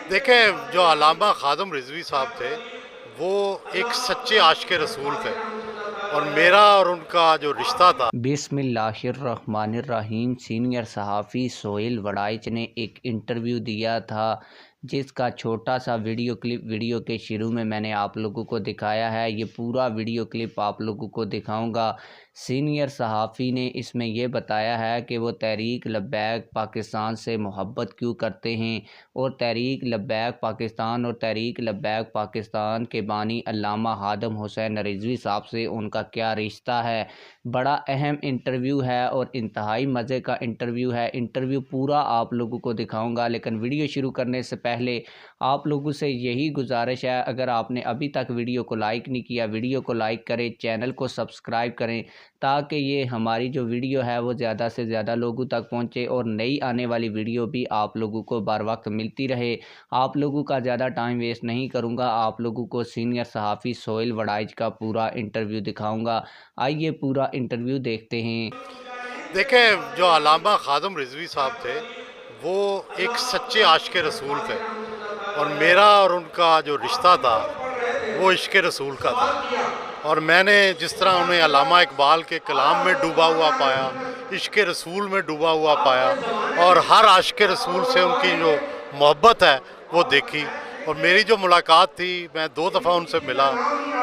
देखें, जो अल्लामा ख़ादम रिज़वी साहब थे, वो एक सच्चे आशिक़ रसूल थे और मेरा और उनका जो रिश्ता था। बिस्मिल्लाहिर्रहमानिर्रहीम। सीनियर सहाफ़ी सोहेल वड़ाइच ने एक इंटरव्यू दिया था, जिसका छोटा सा वीडियो क्लिप वीडियो के शुरू में मैंने आप लोगों को दिखाया है। ये पूरा वीडियो क्लिप आप लोगों को दिखाऊंगा। सीनियर सहाफ़ी ने इसमें यह बताया है कि वो तहरीक लब्बैक पाकिस्तान से मोहब्बत क्यों करते हैं और तहरीक लब्बैक पाकिस्तान और तहरीक लब्बैक पाकिस्तान के बानी अल्लामा ख़ादम हुसैन रिज़वी साहब से उनका क्या रिश्ता है। बड़ा अहम इंटरव्यू है और इंतहाई मज़े का इंटरव्यू है। इंटरव्यू पूरा आप लोगों को दिखाऊंगा, लेकिन वीडियो शुरू करने से पहले आप लोगों से यही गुजारिश है, अगर आपने अभी तक वीडियो को लाइक नहीं किया, वीडियो को लाइक करें, चैनल को सब्सक्राइब करें, ताकि ये हमारी जो वीडियो है वो ज़्यादा से ज़्यादा लोगों तक पहुँचे और नई आने वाली वीडियो भी आप लोगों को बर वक्त मिलती रहे। आप लोगों का ज़्यादा टाइम वेस्ट नहीं करूँगा, आप लोगों को सीनियर सहाफ़ी सोहेल वड़ाइच का पूरा इंटरव्यू दिखाऊँगा। आइए पूरा इंटरव्यू देखते हैं। देखें, जो अल्लामा ख़ादम रिज़वी साहब थे, वो एक सच्चे आशिक़ रसूल थे और मेरा और उनका जो रिश्ता था, वो इश्क़ रसूल का था। और मैंने जिस तरह उन्हें अल्लामा इकबाल के कलाम में डूबा हुआ पाया, इश्क़ रसूल में डूबा हुआ पाया और हर आशिक़ रसूल से उनकी जो मोहब्बत है वो देखी। और मेरी जो मुलाकात थी, मैं 2 दफ़ा उनसे मिला,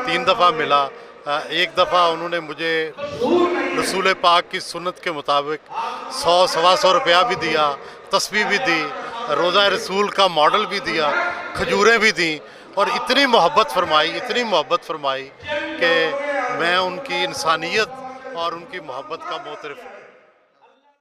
3 दफ़ा मिला। एक दफ़ा उन्होंने मुझे रसूल पाक की सुन्नत के मुताबिक 100 सवा 100 रुपया भी दिया, तस्बीह भी दी, रोज़ा रसूल का मॉडल भी दिया, खजूरें भी दी और इतनी मोहब्बत फरमाई कि मैं उनकी इंसानियत और उनकी मोहब्बत का मोतरफ़ हूँ।